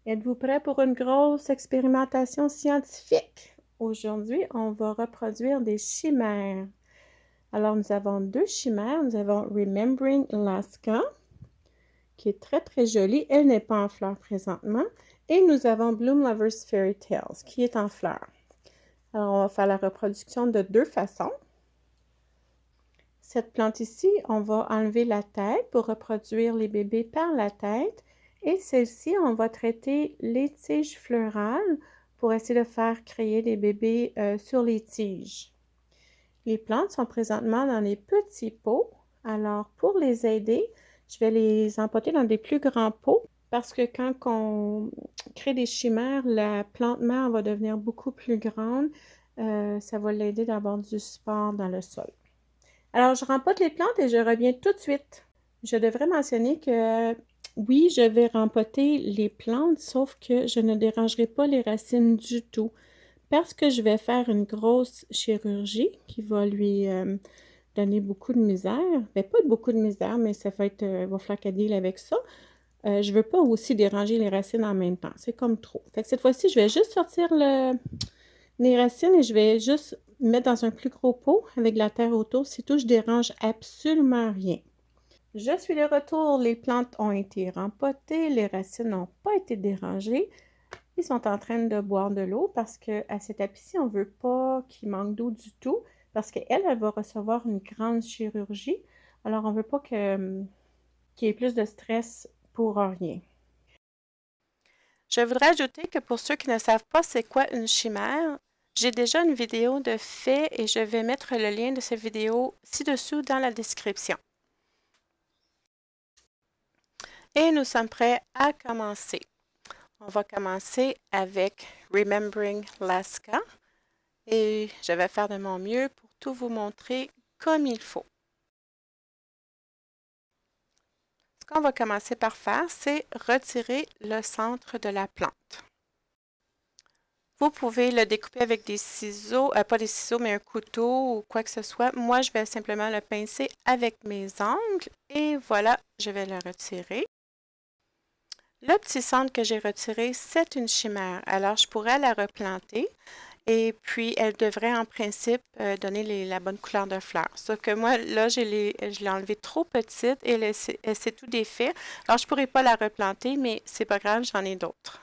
Êtes-vous prêts pour une grosse expérimentation scientifique? Aujourd'hui, on va reproduire des chimères. Alors, nous avons deux chimères. Nous avons Remembering Alaska, qui est très, très jolie. Elle n'est pas en fleurs présentement. Et nous avons Bloom Lovers Fairy Tales, qui est en fleurs. Alors, on va faire la reproduction de deux façons. Cette plante ici, on va enlever la tête pour reproduire les bébés par la tête. Et celle-ci, on va traiter les tiges fleurales pour essayer de faire créer des bébés sur les tiges. Les plantes sont présentement dans des petits pots. Alors, pour les aider, je vais les empoter dans des plus grands pots parce que quand on crée des chimères, la plante mère va devenir beaucoup plus grande. Ça va l'aider d'avoir du support dans le sol. Alors, je rempote les plantes et je reviens tout de suite. Je devrais mentionner que oui, je vais rempoter les plantes, sauf que je ne dérangerai pas les racines du tout parce que je vais faire une grosse chirurgie qui va lui donner beaucoup de misère. Ben, pas beaucoup de misère, mais ça va être, va falloir qu'elle deal avec ça. Je ne veux pas aussi déranger les racines en même temps. C'est comme trop. Fait que cette fois-ci, je vais juste sortir les racines et je vais juste mettre dans un plus gros pot avec de la terre autour. C'est tout, je dérange absolument rien. Je suis de retour, les plantes ont été rempotées, les racines n'ont pas été dérangées. Ils sont en train de boire de l'eau parce qu'à cette étape-ci, on ne veut pas qu'il manque d'eau du tout parce qu'elle, elle va recevoir une grande chirurgie. Alors, on ne veut pas qu'il y ait plus de stress pour rien. Je voudrais ajouter que pour ceux qui ne savent pas c'est quoi une chimère, j'ai déjà une vidéo de fait et je vais mettre le lien de cette vidéo ci-dessous dans la description. Et nous sommes prêts à commencer. On va commencer avec Remembering Alaska et je vais faire de mon mieux pour tout vous montrer comme il faut. Ce qu'on va commencer par faire, c'est retirer le centre de la plante. Vous pouvez le découper avec des ciseaux, pas des ciseaux, mais un couteau ou quoi que ce soit. Moi, je vais simplement le pincer avec mes ongles et voilà, je vais le retirer. Le petit centre que j'ai retiré, c'est une chimère. Alors, je pourrais la replanter et puis elle devrait en principe donner la bonne couleur de fleurs. Sauf que moi, là, je l'ai enlevée trop petite et elle s'est tout défait. Alors, je ne pourrais pas la replanter, mais c'est pas grave, j'en ai d'autres.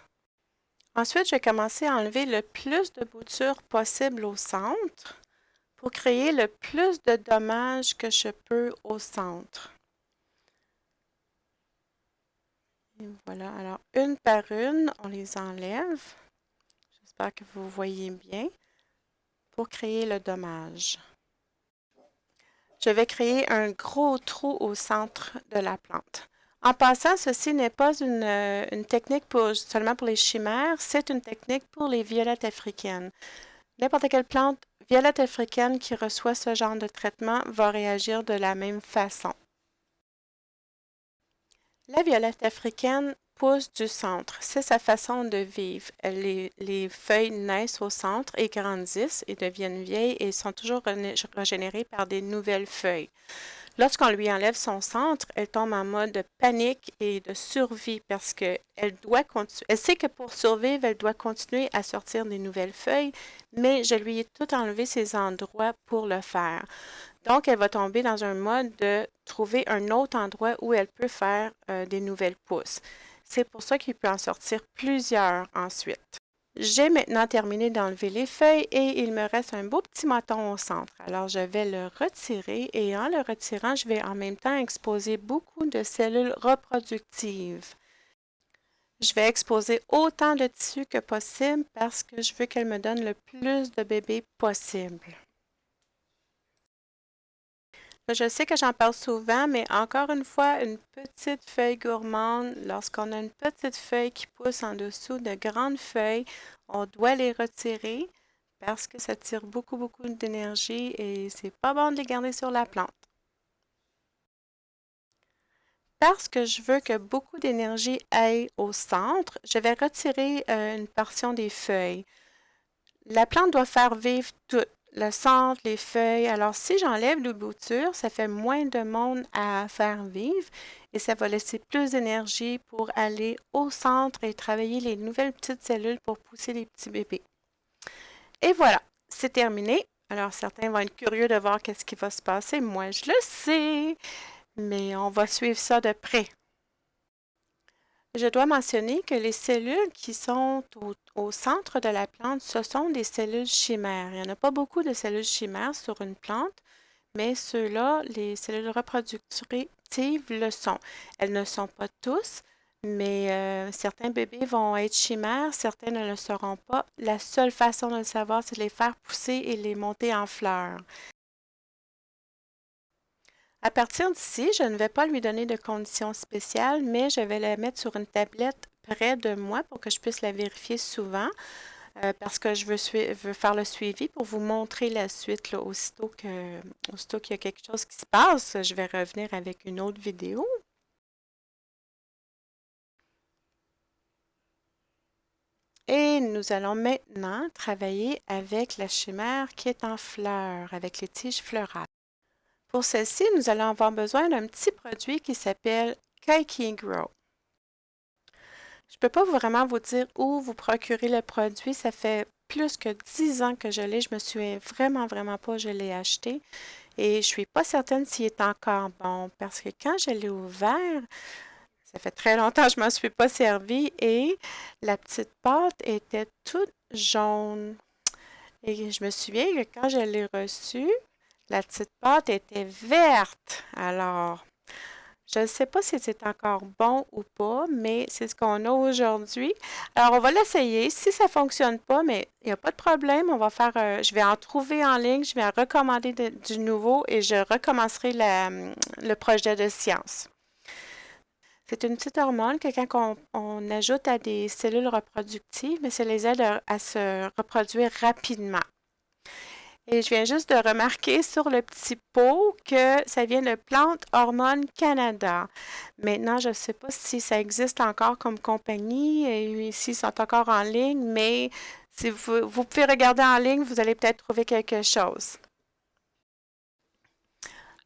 Ensuite, je vais commencer à enlever le plus de boutures possible au centre pour créer le plus de dommages que je peux au centre. Et voilà, alors une par une, on les enlève. J'espère que vous voyez bien pour créer le dommage. Je vais créer un gros trou au centre de la plante. En passant, ceci n'est pas une technique seulement pour les chimères, c'est une technique pour les violettes africaines. N'importe quelle plante violette africaine qui reçoit ce genre de traitement va réagir de la même façon. La violette africaine pousse du centre. C'est sa façon de vivre. Les feuilles naissent au centre et grandissent et deviennent vieilles et sont toujours régénérées par des nouvelles feuilles. Lorsqu'on lui enlève son centre, elle tombe en mode panique et de survie parce qu'elle doit continuer. Elle sait que pour survivre, elle doit continuer à sortir des nouvelles feuilles, mais je lui ai tout enlevé ces endroits pour le faire. Donc, elle va tomber dans un mode de trouver un autre endroit où elle peut faire des nouvelles pousses. C'est pour ça qu'il peut en sortir plusieurs ensuite. J'ai maintenant terminé d'enlever les feuilles et il me reste un beau petit moton au centre. Alors, je vais le retirer et en le retirant, je vais en même temps exposer beaucoup de cellules reproductives. Je vais exposer autant de tissu que possible parce que je veux qu'elle me donne le plus de bébés possible. Je sais que j'en parle souvent, mais encore une fois, une petite feuille gourmande, lorsqu'on a une petite feuille qui pousse en dessous de grandes feuilles, on doit les retirer parce que ça tire beaucoup, beaucoup d'énergie et c'est pas bon de les garder sur la plante. Parce que je veux que beaucoup d'énergie aille au centre, je vais retirer une portion des feuilles. La plante doit faire vivre tout, le centre, les feuilles. Alors, si j'enlève les boutures, ça fait moins de monde à faire vivre et ça va laisser plus d'énergie pour aller au centre et travailler les nouvelles petites cellules pour pousser les petits bébés. Et voilà, c'est terminé. Alors certains vont être curieux de voir qu'est-ce qui va se passer. Moi, je le sais, mais on va suivre ça de près. Je dois mentionner que les cellules qui sont au centre de la plante, ce sont des cellules chimères. Il n'y en a pas beaucoup de cellules chimères sur une plante, mais ceux-là, les cellules reproductives le sont. Elles ne sont pas tous, mais certains bébés vont être chimères, certains ne le seront pas. La seule façon de le savoir, c'est de les faire pousser et les monter en fleurs. À partir d'ici, je ne vais pas lui donner de conditions spéciales, mais je vais la mettre sur une tablette près de moi pour que je puisse la vérifier souvent, parce que je veux faire le suivi pour vous montrer la suite, là, aussitôt qu'il y a quelque chose qui se passe, je vais revenir avec une autre vidéo. Et nous allons maintenant travailler avec la chimère qui est en fleurs, avec les tiges fleurales. Pour celle-ci, nous allons avoir besoin d'un petit produit qui s'appelle Keiki Grow. Je ne peux pas vraiment vous dire où vous procurez le produit. Ça fait plus que 10 ans que je l'ai. Je me souviens vraiment pas, je l'ai acheté. Et je ne suis pas certaine s'il est encore bon parce que quand je l'ai ouvert, ça fait très longtemps que je ne m'en suis pas servi et la petite pâte était toute jaune. Et je me souviens que quand je l'ai reçue, la petite pâte était verte. Alors, je ne sais pas si c'est encore bon ou pas, mais c'est ce qu'on a aujourd'hui. Alors, on va l'essayer. Si ça ne fonctionne pas, mais il n'y a pas de problème, on va faire, je vais en trouver en ligne, je vais en recommander du nouveau et je recommencerai le projet de science. C'est une petite hormone que quand on ajoute à des cellules reproductives, mais ça les aide à se reproduire rapidement. Et je viens juste de remarquer sur le petit pot que ça vient de Plante Hormone Canada. Maintenant, je ne sais pas si ça existe encore comme compagnie et s'ils sont encore en ligne, mais si vous pouvez regarder en ligne, vous allez peut-être trouver quelque chose.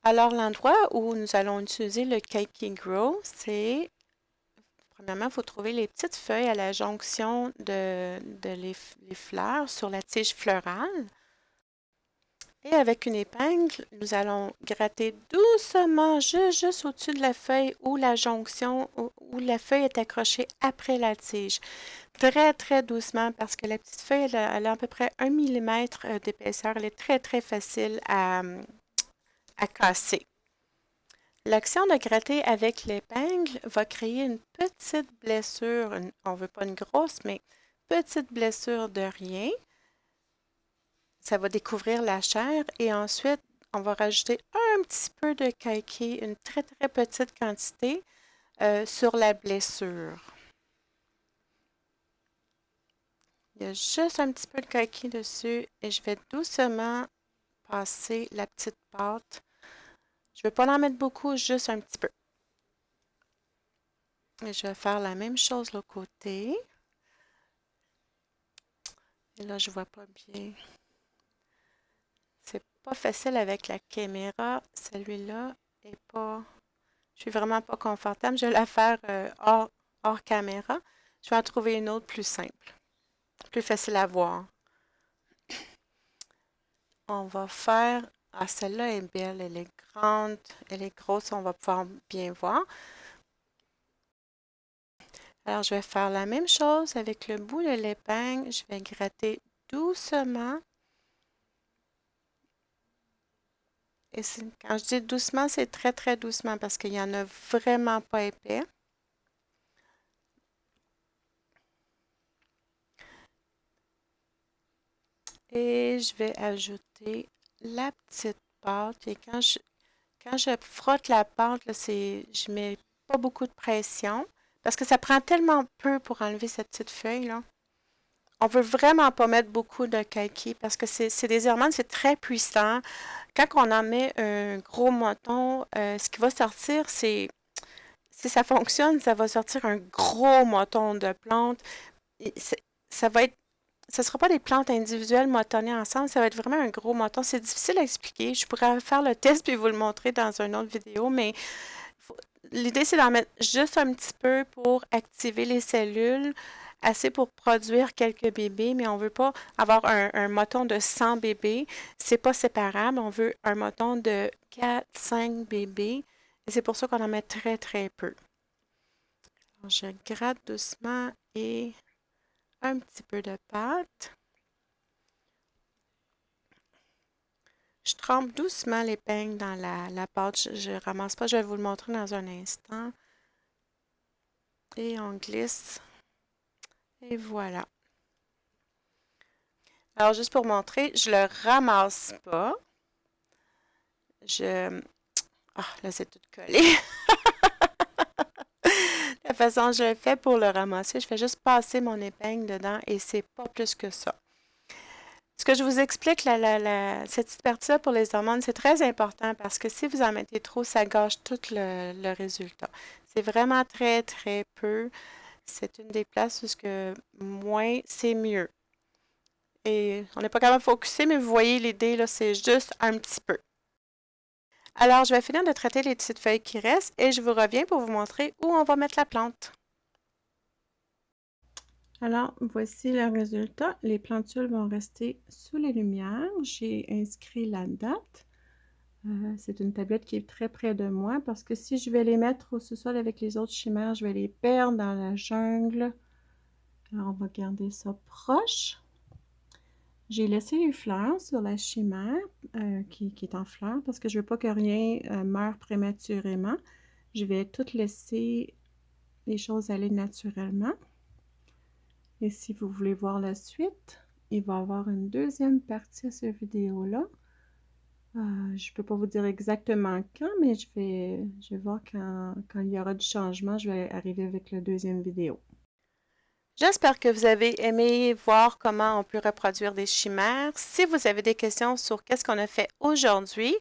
Alors, l'endroit où nous allons utiliser le Keiki Grow, c'est, premièrement, il faut trouver les petites feuilles à la jonction de les fleurs sur la tige fleurale. Et avec une épingle, nous allons gratter doucement juste au-dessus de la feuille où la jonction, où la feuille est accrochée après la tige. Très doucement parce que la petite feuille, elle a à peu près 1 millimètre d'épaisseur. Elle est très facile à casser. L'action de gratter avec l'épingle va créer une petite blessure, on ne veut pas une grosse, mais petite blessure de rien. Ça va découvrir la chair et ensuite, on va rajouter un petit peu de keiki, une très petite quantité sur la blessure. Il y a juste un petit peu de keiki dessus et je vais doucement passer la petite pâte. Je ne vais pas en mettre beaucoup, juste un petit peu. Et je vais faire la même chose de l'autre côté. Et là, je ne vois pas bien. C'est pas facile avec la caméra. Celui-là est pas... Je suis vraiment pas confortable. Je vais la faire hors caméra. Je vais en trouver une autre plus simple, plus facile à voir. On va faire... Ah, celle-là est belle. Elle est grande. Elle est grosse. On va pouvoir bien voir. Alors, je vais faire la même chose avec le bout de l'épingle. Je vais gratter doucement. Et quand je dis doucement, c'est très doucement parce qu'il n'y en a vraiment pas épais. Et je vais ajouter la petite pâte. Et quand je frotte la pâte, là, je mets pas beaucoup de pression parce que ça prend tellement peu pour enlever cette petite feuille, là. On veut vraiment pas mettre beaucoup de keiki parce que c'est des hormones, c'est très puissant. Quand on en met un gros moton, ce qui va sortir, si ça fonctionne, ça va sortir un gros moton de plantes. Ça va être, ce ne sera pas des plantes individuelles motonnées ensemble, ça va être vraiment un gros moton. C'est difficile à expliquer. Je pourrais faire le test puis vous le montrer dans une autre vidéo, mais l'idée, c'est d'en mettre juste un petit peu pour activer les cellules, assez pour produire quelques bébés, mais on ne veut pas avoir un moton de 100 bébés. C'est pas séparable. On veut un moton de 4-5 bébés. Et c'est pour ça qu'on en met très, très peu. Alors, je gratte doucement et un petit peu de pâte. Je trempe doucement les peignes dans la pâte. Je ne ramasse pas. Je vais vous le montrer dans un instant. Et on glisse. Et voilà. Alors, juste pour montrer, je le ramasse pas. Ah, là, c'est tout collé. La façon dont je le fais pour le ramasser, je fais juste passer mon épingle dedans et c'est pas plus que ça. Ce que je vous explique, cette petite partie-là pour les hormones, c'est très important parce que si vous en mettez trop, ça gâche tout le résultat. C'est vraiment très, très peu. C'est une des places où moins, c'est mieux. Et on n'est pas capable de focuser, mais vous voyez l'idée, là, c'est juste un petit peu. Alors, je vais finir de traiter les petites feuilles qui restent et je vous reviens pour vous montrer où on va mettre la plante. Alors, voici le résultat. Les plantules vont rester sous les lumières. J'ai inscrit la date. C'est une tablette qui est très près de moi parce que si je vais les mettre au sous-sol avec les autres chimères, je vais les perdre dans la jungle. Alors, on va garder ça proche. J'ai laissé les fleurs sur la chimère qui est en fleurs parce que je ne veux pas que rien meure prématurément. Je vais tout laisser les choses aller naturellement. Et si vous voulez voir la suite, il va y avoir une deuxième partie à cette vidéo-là. Je ne peux pas vous dire exactement quand, mais je vais voir quand il y aura du changement, je vais arriver avec la deuxième vidéo. J'espère que vous avez aimé voir comment on peut reproduire des chimères. Si vous avez des questions sur qu'est-ce qu'on a fait aujourd'hui,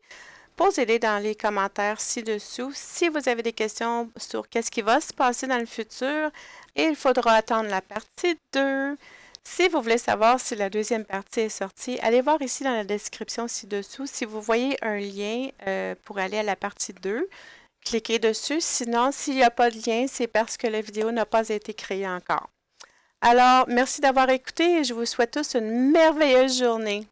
posez-les dans les commentaires ci-dessous. Si vous avez des questions sur qu'est-ce qui va se passer dans le futur, il faudra attendre la partie 2. Si vous voulez savoir si la deuxième partie est sortie, allez voir ici dans la description ci-dessous. Si vous voyez un lien pour aller à la partie 2, cliquez dessus. Sinon, s'il n'y a pas de lien, c'est parce que la vidéo n'a pas été créée encore. Alors, merci d'avoir écouté et je vous souhaite tous une merveilleuse journée.